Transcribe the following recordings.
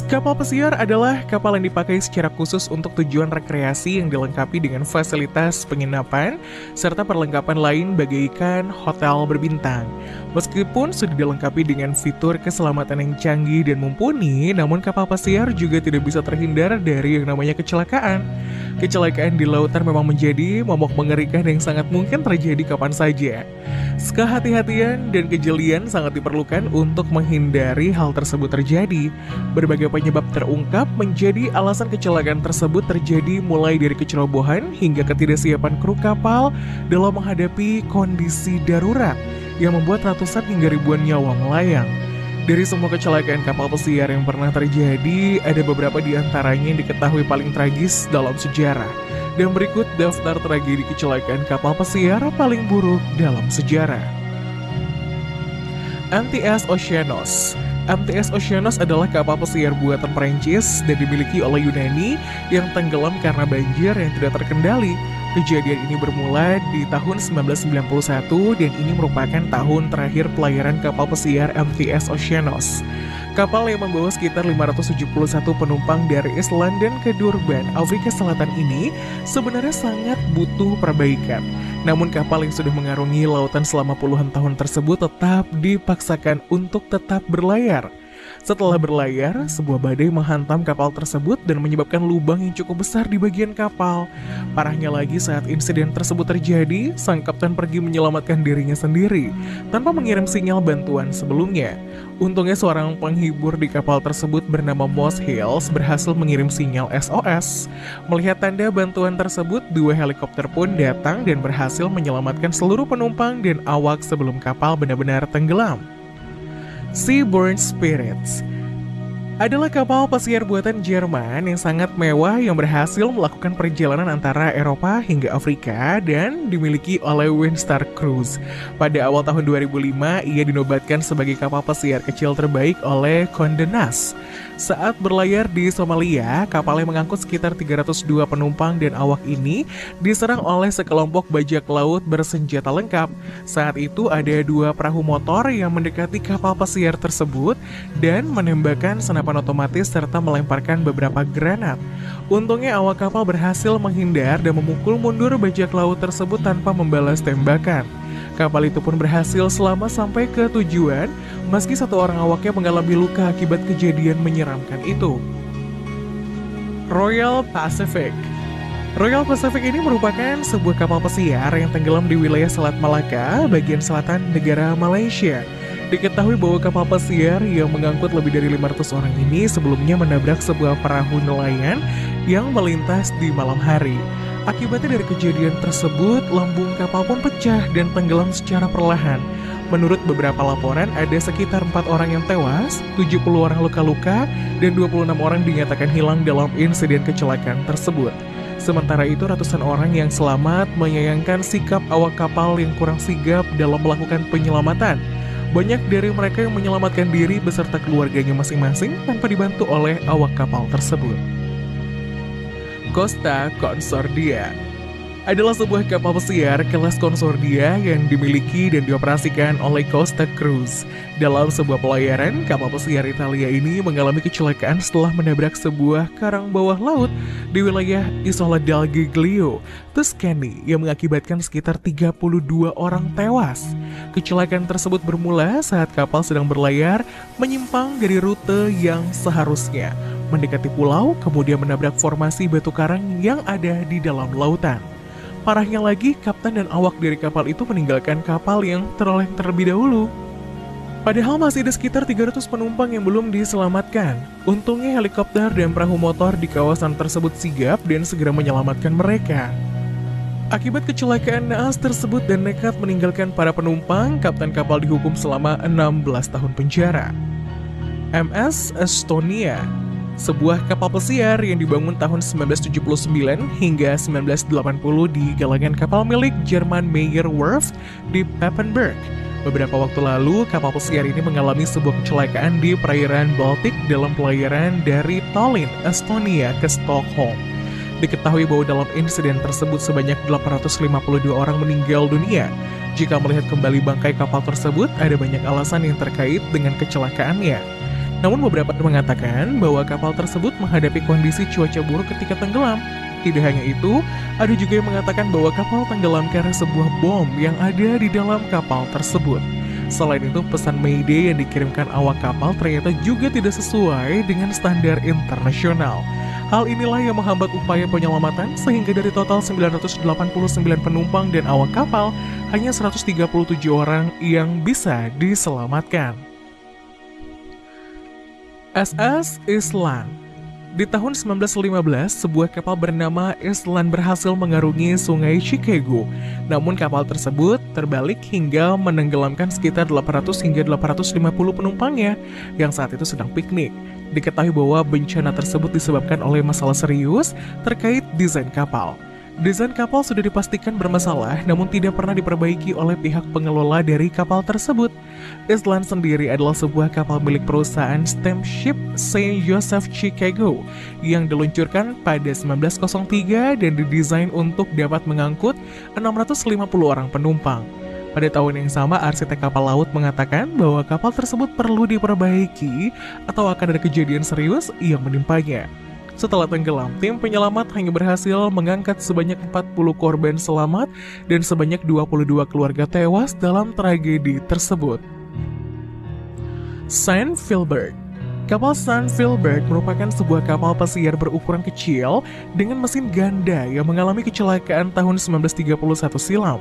Kapal pesiar adalah kapal yang dipakai secara khusus untuk tujuan rekreasi yang dilengkapi dengan fasilitas penginapan serta perlengkapan lain bagaikan hotel berbintang. Meskipun sudah dilengkapi dengan fitur keselamatan yang canggih dan mumpuni, namun kapal pesiar juga tidak bisa terhindar dari yang namanya kecelakaan. Kecelakaan di lautan memang menjadi momok mengerikan yang sangat mungkin terjadi kapan saja. Kehati-hatian dan kejelian sangat diperlukan untuk menghindari hal tersebut terjadi. Berbagai penyebab terungkap menjadi alasan kecelakaan tersebut terjadi, mulai dari kecerobohan hingga ketidaksiapan kru kapal dalam menghadapi kondisi darurat yang membuat ratusan hingga ribuan nyawa melayang. Dari semua kecelakaan kapal pesiar yang pernah terjadi, ada beberapa di antaranya yang diketahui paling tragis dalam sejarah. Dan berikut daftar tragedi kecelakaan kapal pesiar paling buruk dalam sejarah. MTS Oceanos. MTS Oceanos adalah kapal pesiar buatan Perancis dan dimiliki oleh Yunani yang tenggelam karena banjir yang tidak terkendali. Kejadian ini bermula di tahun 1991 dan ini merupakan tahun terakhir pelayaran kapal pesiar MTS Oceanos. Kapal yang membawa sekitar 571 penumpang dari East London ke Durban, Afrika Selatan ini sebenarnya sangat butuh perbaikan. Namun kapal yang sudah mengarungi lautan selama puluhan tahun tersebut tetap dipaksakan untuk tetap berlayar. Setelah berlayar, sebuah badai menghantam kapal tersebut dan menyebabkan lubang yang cukup besar di bagian kapal. Parahnya lagi, saat insiden tersebut terjadi, sang kapten pergi menyelamatkan dirinya sendiri tanpa mengirim sinyal bantuan sebelumnya. Untungnya seorang penghibur di kapal tersebut bernama Moss Hills berhasil mengirim sinyal SOS. Melihat tanda bantuan tersebut, 2 helikopter pun datang dan berhasil menyelamatkan seluruh penumpang dan awak sebelum kapal benar-benar tenggelam. Seabourn Spirits adalah kapal pesiar buatan Jerman yang sangat mewah yang berhasil melakukan perjalanan antara Eropa hingga Afrika dan dimiliki oleh Windstar Cruise. Pada awal tahun 2005, ia dinobatkan sebagai kapal pesiar kecil terbaik oleh Condé Nast. Saat berlayar di Somalia, kapal yang mengangkut sekitar 302 penumpang dan awak ini diserang oleh sekelompok bajak laut bersenjata lengkap. Saat itu ada 2 perahu motor yang mendekati kapal pesiar tersebut dan menembakkan senapan otomatis serta melemparkan beberapa granat. Untungnya awak kapal berhasil menghindar dan memukul mundur bajak laut tersebut tanpa membalas tembakan. Kapal itu pun berhasil selamat sampai ke tujuan, meski 1 orang awaknya mengalami luka akibat kejadian menyeramkan itu. Royal Pacific. Royal Pacific ini merupakan sebuah kapal pesiar yang tenggelam di wilayah Selat Malaka, bagian selatan negara Malaysia. Diketahui bahwa kapal pesiar yang mengangkut lebih dari 500 orang ini sebelumnya menabrak sebuah perahu nelayan yang melintas di malam hari. Akibatnya dari kejadian tersebut, lambung kapal pun pecah dan tenggelam secara perlahan. Menurut beberapa laporan, ada sekitar 4 orang yang tewas, 70 orang luka-luka, dan 26 orang dinyatakan hilang dalam insiden kecelakaan tersebut. Sementara itu, ratusan orang yang selamat menyayangkan sikap awak kapal yang kurang sigap dalam melakukan penyelamatan. Banyak dari mereka yang menyelamatkan diri beserta keluarganya masing-masing tanpa dibantu oleh awak kapal tersebut. Costa Concordia adalah sebuah kapal pesiar kelas Concordia yang dimiliki dan dioperasikan oleh Costa Cruise. Dalam sebuah pelayaran, kapal pesiar Italia ini mengalami kecelakaan setelah menabrak sebuah karang bawah laut di wilayah Isola del Giglio, Tuscany, yang mengakibatkan sekitar 32 orang tewas. Kecelakaan tersebut bermula saat kapal sedang berlayar menyimpang dari rute yang seharusnya, mendekati pulau, kemudian menabrak formasi batu karang yang ada di dalam lautan. Parahnya lagi, kapten dan awak dari kapal itu meninggalkan kapal yang terlebih dahulu. Padahal masih ada sekitar 300 penumpang yang belum diselamatkan. Untungnya helikopter dan perahu motor di kawasan tersebut sigap dan segera menyelamatkan mereka. Akibat kecelakaan naas tersebut dan nekat meninggalkan para penumpang, kapten kapal dihukum selama 16 tahun penjara. MS Estonia, sebuah kapal pesiar yang dibangun tahun 1979 hingga 1980 di galangan kapal milik Jerman Meyer Werft di Papenburg. Beberapa waktu lalu, kapal pesiar ini mengalami sebuah kecelakaan di perairan Baltik dalam pelayaran dari Tallinn, Estonia ke Stockholm. Diketahui bahwa dalam insiden tersebut sebanyak 852 orang meninggal dunia. Jika melihat kembali bangkai kapal tersebut, ada banyak alasan yang terkait dengan kecelakaannya. Namun beberapa mengatakan bahwa kapal tersebut menghadapi kondisi cuaca buruk ketika tenggelam. Tidak hanya itu, ada juga yang mengatakan bahwa kapal tenggelam karena sebuah bom yang ada di dalam kapal tersebut. Selain itu, pesan Mayday yang dikirimkan awak kapal ternyata juga tidak sesuai dengan standar internasional. Hal inilah yang menghambat upaya penyelamatan sehingga dari total 989 penumpang dan awak kapal, hanya 137 orang yang bisa diselamatkan. SS Island. Di tahun 1915, sebuah kapal bernama Island berhasil mengarungi sungai Chicago. Namun kapal tersebut terbalik hingga menenggelamkan sekitar 800 hingga 850 penumpangnya yang saat itu sedang piknik. Diketahui bahwa bencana tersebut disebabkan oleh masalah serius terkait desain kapal. Desain kapal sudah dipastikan bermasalah, namun tidak pernah diperbaiki oleh pihak pengelola dari kapal tersebut. Island sendiri adalah sebuah kapal milik perusahaan Steamship St. Joseph Chicago yang diluncurkan pada 1903 dan didesain untuk dapat mengangkut 650 orang penumpang. Pada tahun yang sama, arsitek kapal laut mengatakan bahwa kapal tersebut perlu diperbaiki atau akan ada kejadian serius yang menimpanya. Setelah tenggelam, tim penyelamat hanya berhasil mengangkat sebanyak 40 korban selamat dan sebanyak 22 keluarga tewas dalam tragedi tersebut. St. Philbert. Kapal St. Philbert merupakan sebuah kapal pesiar berukuran kecil dengan mesin ganda yang mengalami kecelakaan tahun 1931 silam.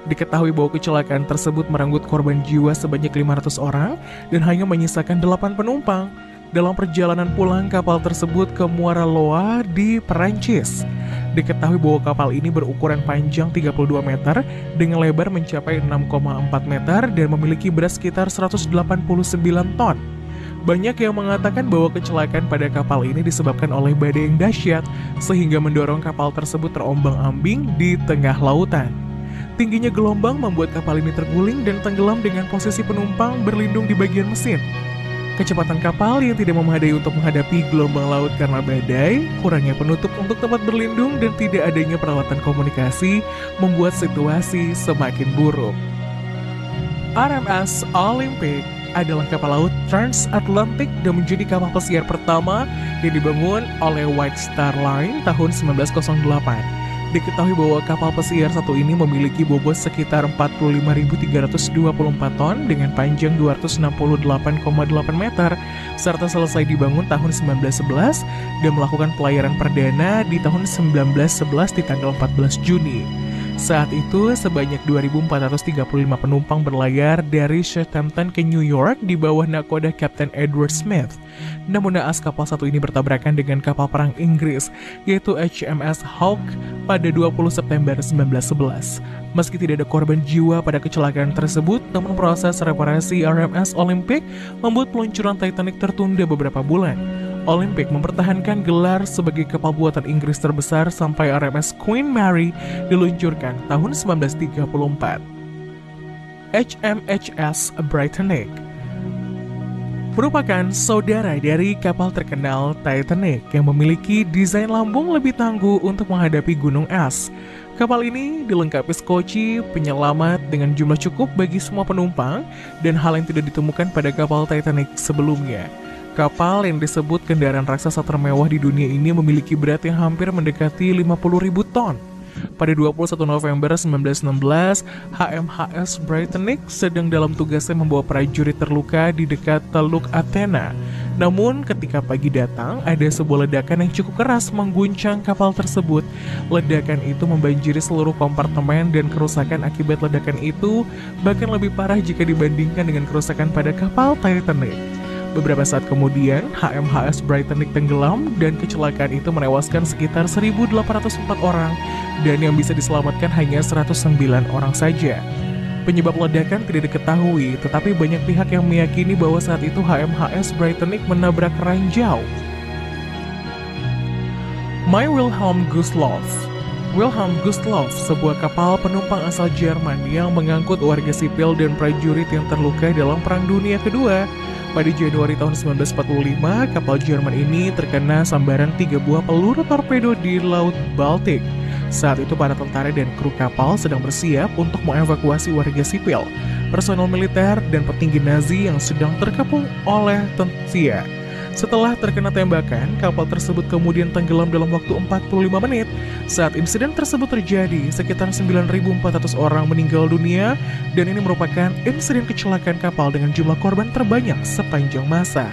Diketahui bahwa kecelakaan tersebut merenggut korban jiwa sebanyak 500 orang dan hanya menyisakan 8 penumpang. Dalam perjalanan pulang kapal tersebut ke Muara Loa di Perancis. Diketahui bahwa kapal ini berukuran panjang 32 meter dengan lebar mencapai 6,4 meter dan memiliki berat sekitar 189 ton. Banyak yang mengatakan bahwa kecelakaan pada kapal ini disebabkan oleh badai yang dahsyat sehingga mendorong kapal tersebut terombang-ambing di tengah lautan. Tingginya gelombang membuat kapal ini terguling dan tenggelam dengan posisi penumpang berlindung di bagian mesin. Kecepatan kapal yang tidak memadai untuk menghadapi gelombang laut karena badai, kurangnya penutup untuk tempat berlindung, dan tidak adanya peralatan komunikasi membuat situasi semakin buruk. RMS Olympic adalah kapal laut transatlantik dan menjadi kapal pesiar pertama yang dibangun oleh White Star Line tahun 1908. Diketahui bahwa kapal pesiar satu ini memiliki bobot sekitar 45.324 ton dengan panjang 268,8 meter, serta selesai dibangun tahun 1911 dan melakukan pelayaran perdana di tahun 1911 di tanggal 14 Juni. Saat itu, sebanyak 2.435 penumpang berlayar dari Southampton ke New York di bawah nakoda Kapten Edward Smith. Namun naas kapal satu ini bertabrakan dengan kapal perang Inggris, yaitu HMS Hawke pada 20 September 1911. Meski tidak ada korban jiwa pada kecelakaan tersebut, namun proses reparasi RMS Olympic membuat peluncuran Titanic tertunda beberapa bulan. Olympic mempertahankan gelar sebagai kapal buatan Inggris terbesar sampai RMS Queen Mary diluncurkan tahun 1934. HMHS Britannic merupakan saudara dari kapal terkenal Titanic yang memiliki desain lambung lebih tangguh untuk menghadapi gunung es. Kapal ini dilengkapi skoci penyelamat dengan jumlah cukup bagi semua penumpang dan hal yang tidak ditemukan pada kapal Titanic sebelumnya. Kapal yang disebut kendaraan raksasa termewah di dunia ini memiliki berat yang hampir mendekati 50.000 ton. Pada 21 November 1916, HMHS Britannic sedang dalam tugasnya membawa prajurit terluka di dekat Teluk Athena. Namun ketika pagi datang, ada sebuah ledakan yang cukup keras mengguncang kapal tersebut. Ledakan itu membanjiri seluruh kompartemen dan kerusakan akibat ledakan itu bahkan lebih parah jika dibandingkan dengan kerusakan pada kapal Titanic. Beberapa saat kemudian, HMHS Britannic tenggelam dan kecelakaan itu menewaskan sekitar 1.804 orang dan yang bisa diselamatkan hanya 109 orang saja. Penyebab ledakan tidak diketahui, tetapi banyak pihak yang meyakini bahwa saat itu HMHS Britannic menabrak ranjau. My Wilhelm Gustloff. Wilhelm Gustloff, sebuah kapal penumpang asal Jerman yang mengangkut warga sipil dan prajurit yang terluka dalam Perang Dunia Kedua. Pada Januari tahun 1945, kapal Jerman ini terkena sambaran 3 buah peluru torpedo di Laut Baltik. Saat itu para tentara dan kru kapal sedang bersiap untuk mengevakuasi warga sipil. personel militer, dan petinggi Nazi yang sedang terkepung oleh tensia. Setelah terkena tembakan, kapal tersebut kemudian tenggelam dalam waktu 45 menit. Saat insiden tersebut terjadi, sekitar 9.400 orang meninggal dunia, dan ini merupakan insiden kecelakaan kapal dengan jumlah korban terbanyak sepanjang masa.